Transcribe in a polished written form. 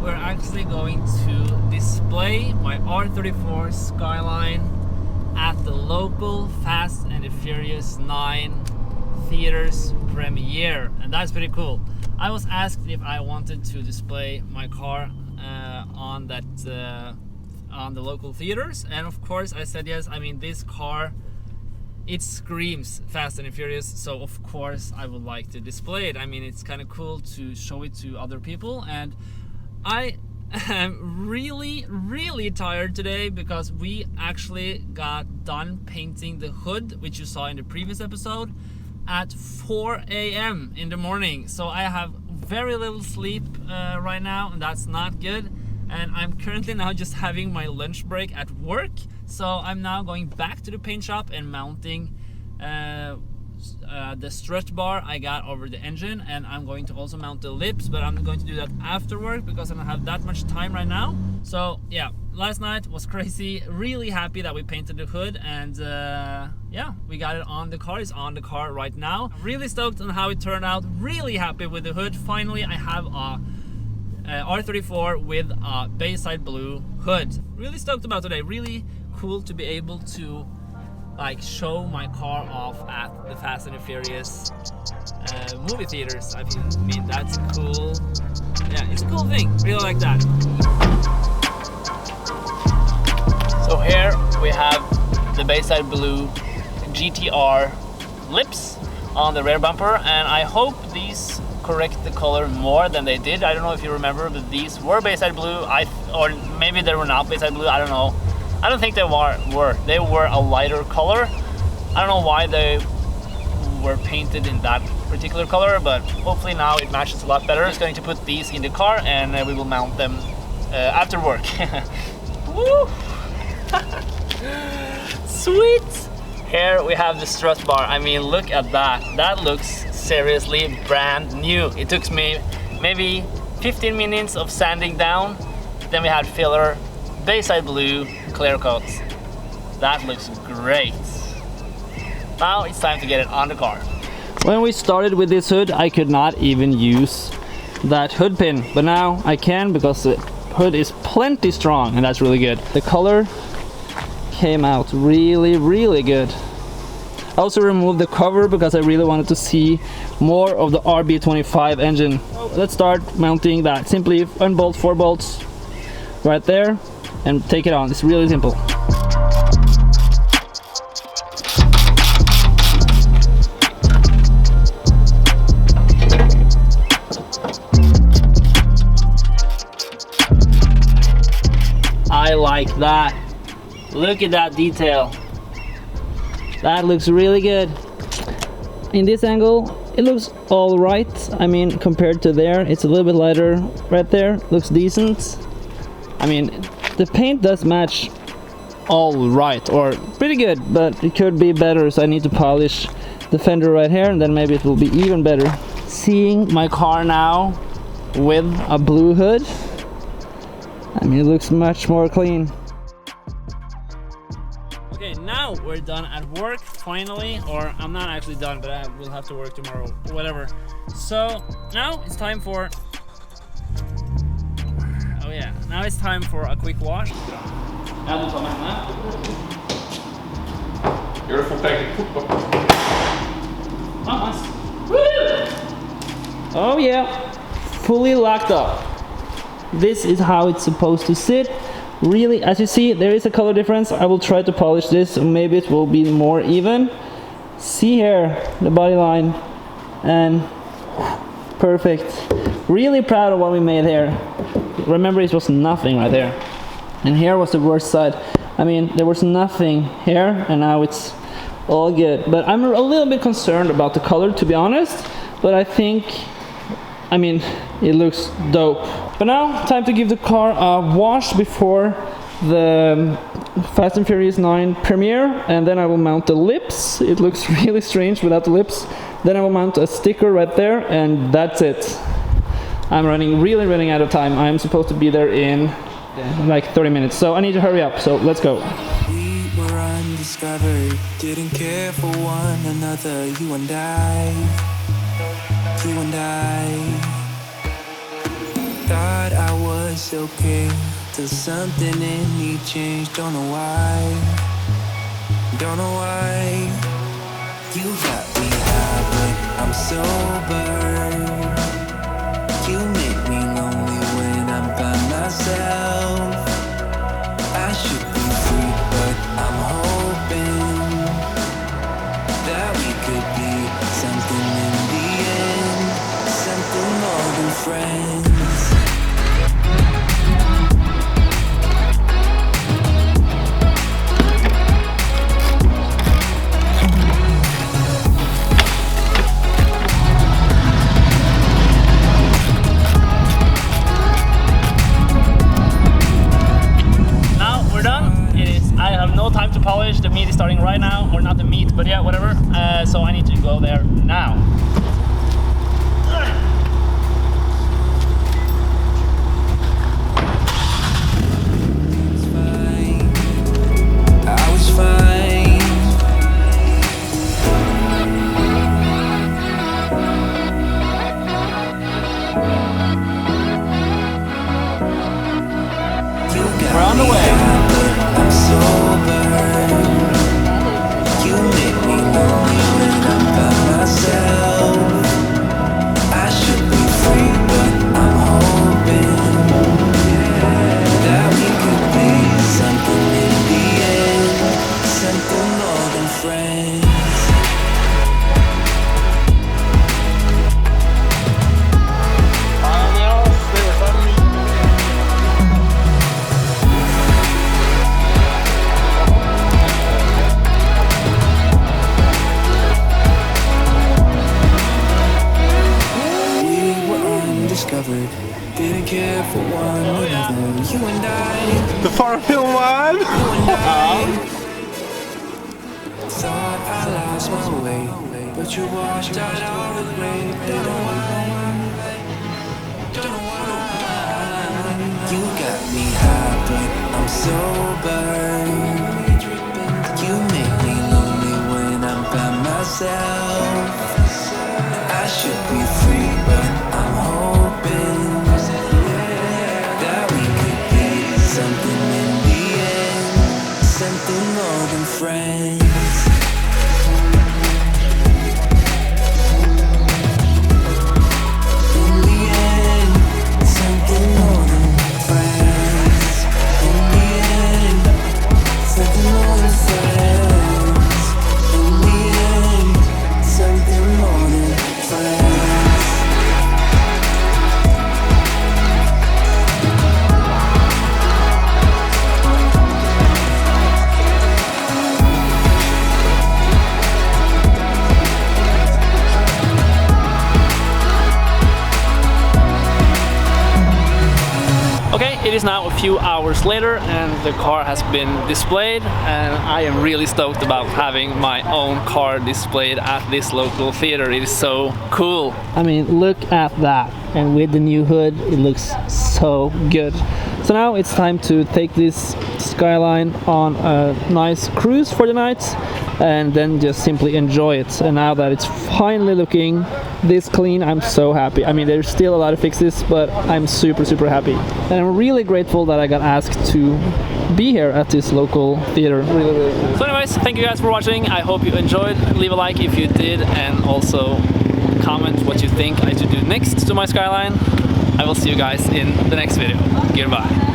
we're actually going to display my R34 Skyline at the local Fast and the Furious 9 theaters premiere, and that's pretty cool. I was asked if I wanted to display my car on the local theaters, and of course I said yes. I mean, this car, it screams Fast and Furious, so of course I would like to display it. I mean, it's kind of cool to show it to other people, and I am really tired today because we actually got done painting the hood, which you saw in the previous episode, at 4 a.m. in the morning. So I have very little sleep right now, and that's not good. And I'm currently now just having my lunch break at work. So I'm now going back to the paint shop and mounting the strut bar I got over the engine, and I'm going to also mount the lips, but I'm going to do that after work because I don't have that much time right now. So yeah, last night was crazy. Really happy that we painted the hood, and yeah, we got it on the car. It's on the car right now. Really stoked on how it turned out. Really happy with the hood. Finally, I have a R34 with a bayside blue hood. Really stoked about today. Really cool to be able to like show my car off at the Fast and the Furious movie theaters. I mean, that's cool. Yeah, it's a cool thing. Really like that. So here we have the bayside blue GTR lips on the rear bumper, and I hope these correct the color more than they did. I don't know if you remember, but these were bayside blue. Or maybe they were not bayside blue. I don't know. I don't think they were. They were a lighter color. I don't know why they were painted in that particular color, but hopefully now it matches a lot better. I'm just going to put these in the car, and we will mount them after work. Woo! Sweet! Here we have the strut bar. I mean, look at that. That looks seriously brand new. It took me maybe 15 minutes of sanding down. Then we had filler, bayside blue, clear coats. That looks great. Now it's time to get it on the car. When we started with this hood, I could not even use that hood pin, but now I can because the hood is plenty strong, and that's really good. The color came out really good. I also removed the cover because I really wanted to see more of the RB25 engine. Let's start mounting that. Simply unbolt 4 bolts right there and take it on. It's really simple. I like that. Look at that detail. That looks really good. In this angle, it looks all right. I mean, compared to there, it's a little bit lighter right there. Looks decent. I mean, the paint does match all right, or pretty good, but it could be better, so I need to polish the fender right here, and then maybe it will be even better. Seeing my car now with a blue hood, I mean, it looks much more clean. Okay, now we're done at work, finally, or I'm not actually done, but I will have to work tomorrow, whatever. So now it's time for, oh yeah, now it's time for a quick wash. Ja, du tar med henne. Gör det fort enkelt. Oh, nice. Woo! Oh yeah, fully locked up. This is how it's supposed to sit. Really, as you see, there is a color difference. I will try to polish this, so maybe it will be more even. See here, the body line, and perfect. Really proud of what we made here. Remember, it was nothing right there. And here was the worst side. I mean, there was nothing here, and now it's all good. But I'm a little bit concerned about the color, to be honest. But I think, I mean, it looks dope. But now, time to give the car a wash before the Fast and Furious 9 premiere. And then I will mount the lips. It looks really strange without the lips. Then I will mount a sticker right there, and that's it. I'm really running out of time. I'm supposed to be there in like 30 minutes, so I need to hurry up, so let's go. We were undiscovered, didn't care for one another, you and I. thought I was okay till something in me changed. Don't know why. Don't know why. You got me high, but I'm sober. You make me lonely when I'm by myself. I should be free, but I'm hoping that we could be something in the end, something more than friends. Time to polish. The meat is starting right now, or not the meat, but yeah, whatever. So I need to go there now. It's fine. I was fine. We're on the way. I'm sober. You make me lonely when I'm by myself. I should be free, but I'm hoping that we could be something in the end, something more than friends. Didn't care for one another. You and I. The far film one. Thought I lost my way, but you washed out all the rain. Don't know why. You got me high, but I'm sober. You make me lonely when I'm by myself. I should be free, but I'm hoping that we could be something in the end, something more than friends. In the end, something more than friends. In the end, something more than friends. In the end, something more than friends. Okay, it is now a few hours later and the car has been displayed, and I am really stoked about having my own car displayed at this local theater. It is so cool. I mean, look at that, and with the new hood it looks so good. So now it's time to take this Skyline on a nice cruise for the night and then just simply enjoy it. And now that it's finally looking this clean, I'm so happy. I mean, there's still a lot of fixes, but I'm super happy. And I'm really grateful that I got asked to be here at this local theater. Really cool. So anyways, thank you guys for watching. I hope you enjoyed. Leave a like if you did, and also comment what you think I should do next to my Skyline. I will see you guys in the next video. Goodbye.